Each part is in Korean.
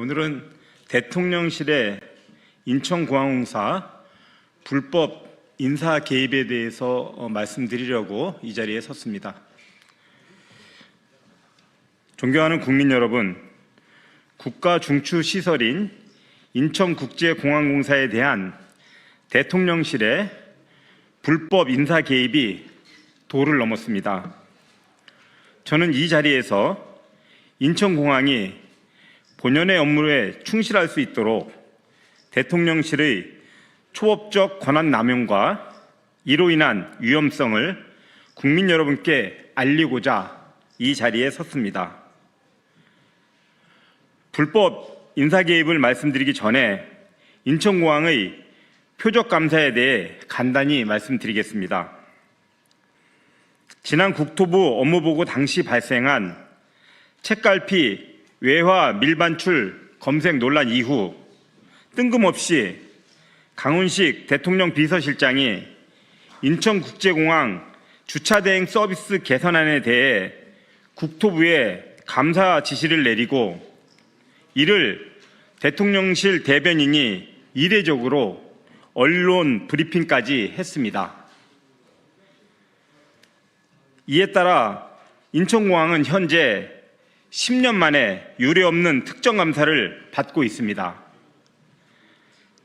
오늘은 대통령실의 인천공항공사 불법 인사 개입에 대해서 말씀드리려고 이 자리에 섰습니다. 존경하는 국민 여러분, 국가 중추 시설인 인천국제공항공사에 대한 대통령실의 불법 인사 개입이 도를 넘었습니다. 저는 이 자리에서 인천공항이 본연의 업무에 충실할 수 있도록 대통령실의 초법적 권한 남용과 이로 인한 위험성을 국민 여러분께 알리고자 이 자리에 섰습니다. 불법 인사 개입을 말씀드리기 전에 인천공항의 표적 감사에 대해 간단히 말씀드리겠습니다. 지난 국토부 업무보고 당시 발생한 책갈피 외화 밀반출 검색 논란 이후 뜬금없이 강훈식 대통령 비서실장이 인천국제공항 주차대행 서비스 개선안에 대해 국토부에 감사 지시를 내리고 이를 대통령실 대변인이 이례적으로 언론 브리핑까지 했습니다. 이에 따라 인천공항은 현재 10년 만에 유례없는 특정감사를 받고 있습니다.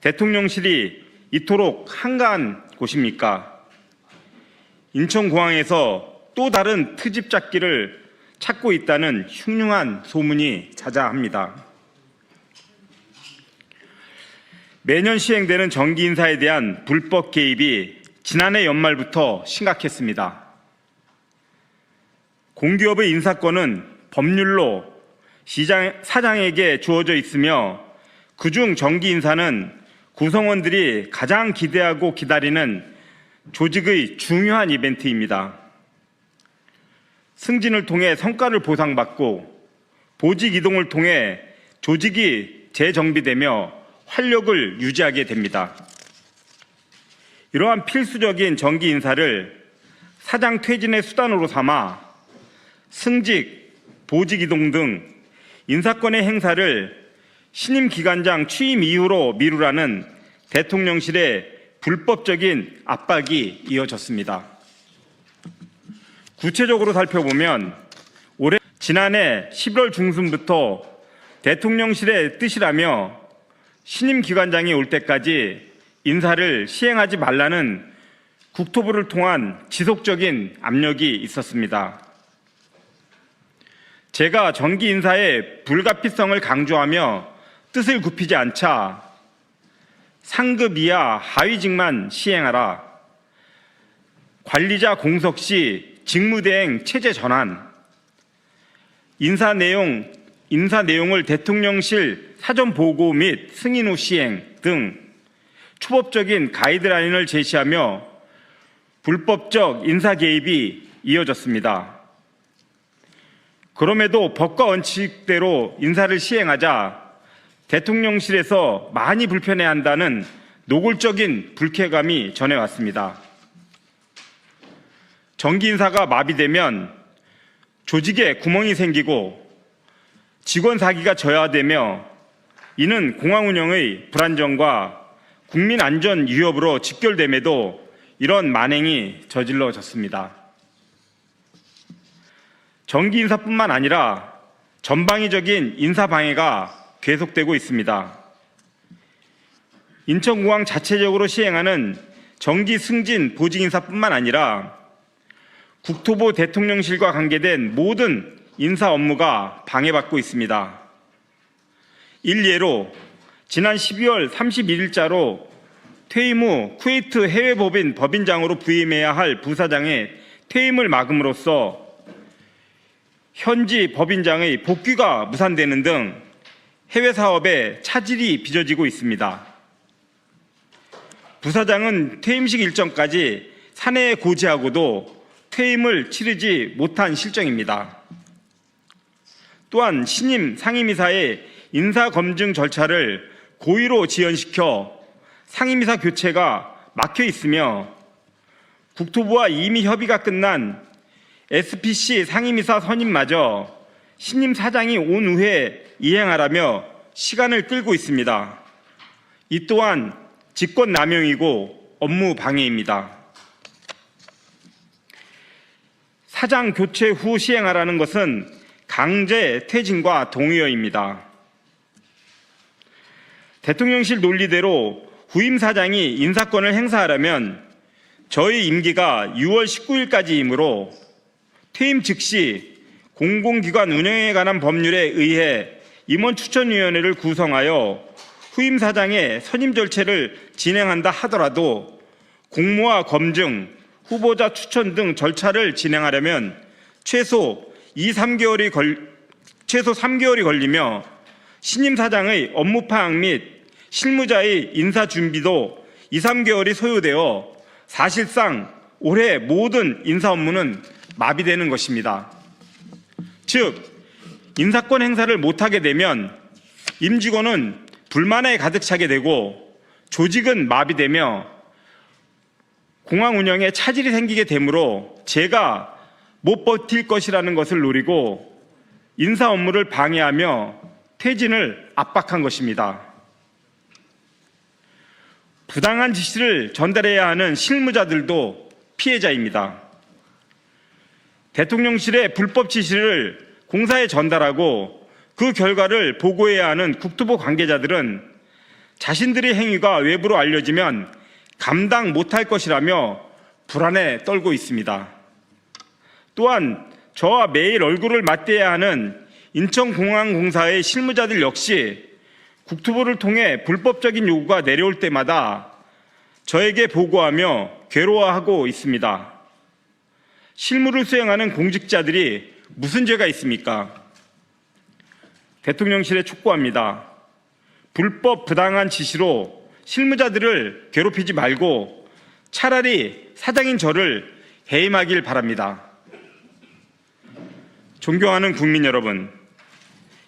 대통령실이 이토록 한가한 곳입니까? 인천공항에서 또 다른 트집 잡기를 찾고 있다는 흉흉한 소문이 자자합니다. 매년 시행되는 정기 인사에 대한 불법 개입이 지난해 연말부터 심각했습니다. 공기업의 인사권은 법률로 사장에게 주어져 있으며 그중 정기 인사는 구성원들이 가장 기대하고 기다리는 조직의 중요한 이벤트입니다. 승진을 통해 성과를 보상받고 보직 이동을 통해 조직이 재정비되며 활력을 유지하게 됩니다. 이러한 필수적인 정기 인사를 사장 퇴진의 수단으로 삼아 승직, 보직 이동 등 인사권의 행사를 신임 기관장 취임 이후로 미루라는 대통령실의 불법적인 압박이 이어졌습니다. 구체적으로 살펴보면 지난해 11월 중순부터 대통령실의 뜻이라며 신임 기관장이 올 때까지 인사를 시행하지 말라는 국토부를 통한 지속적인 압력이 있었습니다. 제가 정기 인사의 불가피성을 강조하며 뜻을 굽히지 않자 상급 이하 하위직만 시행하라, 관리자 공석 시 직무대행 체제 전환, 인사 내용을 대통령실 사전 보고 및 승인 후 시행 등 초법적인 가이드라인을 제시하며 불법적 인사 개입이 이어졌습니다. 그럼에도 법과 원칙대로 인사를 시행하자 대통령실에서 많이 불편해한다는 노골적인 불쾌감이 전해왔습니다. 정기 인사가 마비되면 조직에 구멍이 생기고 직원 사기가 저하되며 이는 공항 운영의 불안정과 국민 안전 위협으로 직결됨에도 이런 만행이 저질러졌습니다. 정기 인사뿐만 아니라 전방위적인 인사 방해가 계속되고 있습니다. 인천공항 자체적으로 시행하는 정기 승진 보직 인사뿐만 아니라 국토부 대통령실과 관계된 모든 인사 업무가 방해받고 있습니다. 일례로 지난 12월 31일자로 퇴임 후 쿠웨이트 해외법인 법인장으로 부임해야 할 부사장의 퇴임을 막음으로써 현지 법인장의 복귀가 무산되는 등 해외 사업에 차질이 빚어지고 있습니다. 부사장은 퇴임식 일정까지 사내에 고지하고도 퇴임을 치르지 못한 실정입니다. 또한 신임 상임이사의 인사검증 절차를 고의로 지연시켜 상임이사 교체가 막혀 있으며 국토부와 이미 협의가 끝난 SPC 상임이사 선임마저 신임 사장이 온 후에 이행하라며 시간을 끌고 있습니다. 이 또한 직권남용이고 업무 방해입니다. 사장 교체 후 시행하라는 것은 강제 퇴진과 동의어입니다. 대통령실 논리대로 후임 사장이 인사권을 행사하려면 저희 임기가 6월 19일까지이므로 퇴임 즉시 공공기관 운영에 관한 법률에 의해 임원 추천위원회를 구성하여 후임 사장의 선임 절차를 진행한다 하더라도 공모와 검증, 후보자 추천 등 절차를 진행하려면 최소 3개월이 걸리며 신임 사장의 업무 파악 및 실무자의 인사 준비도 2-3개월이 소요되어 사실상 올해 모든 인사 업무는 마비되는 것입니다. 즉, 인사권 행사를 못하게 되면 임직원은 불만에 가득 차게 되고 조직은 마비되며 공항 운영에 차질이 생기게 되므로 제가 못 버틸 것이라는 것을 노리고 인사 업무를 방해하며 퇴진을 압박한 것입니다. 부당한 지시를 전달해야 하는 실무자들도 피해자입니다. 대통령실의 불법 지시를 공사에 전달하고 그 결과를 보고해야 하는 국토부 관계자들은 자신들의 행위가 외부로 알려지면 감당 못할 것이라며 불안에 떨고 있습니다. 또한 저와 매일 얼굴을 맞대야 하는 인천공항공사의 실무자들 역시 국토부를 통해 불법적인 요구가 내려올 때마다 저에게 보고하며 괴로워하고 있습니다. 실무를 수행하는 공직자들이 무슨 죄가 있습니까? 대통령실에 촉구합니다. 불법 부당한 지시로 실무자들을 괴롭히지 말고 차라리 사장인 저를 해임하길 바랍니다. 존경하는 국민 여러분,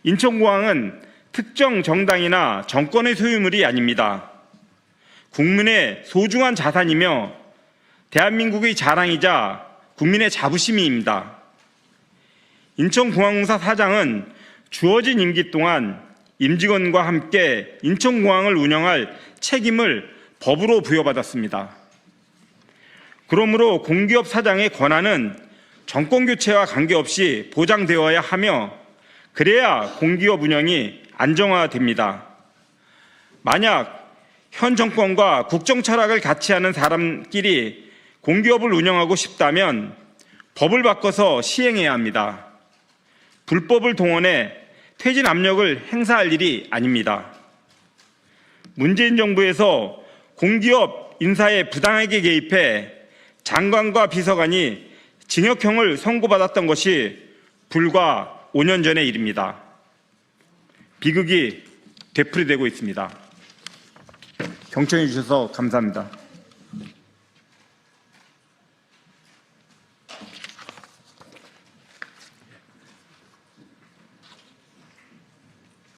인천공항은 특정 정당이나 정권의 소유물이 아닙니다. 국민의 소중한 자산이며 대한민국의 자랑이자 국민의 자부심입니다. 인천공항공사 사장은 주어진 임기 동안 임직원과 함께 인천공항을 운영할 책임을 법으로 부여받았습니다. 그러므로 공기업 사장의 권한은 정권교체와 관계없이 보장되어야 하며 그래야 공기업 운영이 안정화됩니다. 만약 현 정권과 국정 철학을 같이 하는 사람끼리 공기업을 운영하고 싶다면 법을 바꿔서 시행해야 합니다. 불법을 동원해 퇴진 압력을 행사할 일이 아닙니다. 문재인 정부에서 공기업 인사에 부당하게 개입해 장관과 비서관이 징역형을 선고받았던 것이 불과 5년 전의 일입니다. 비극이 되풀이되고 있습니다. 경청해 주셔서 감사합니다.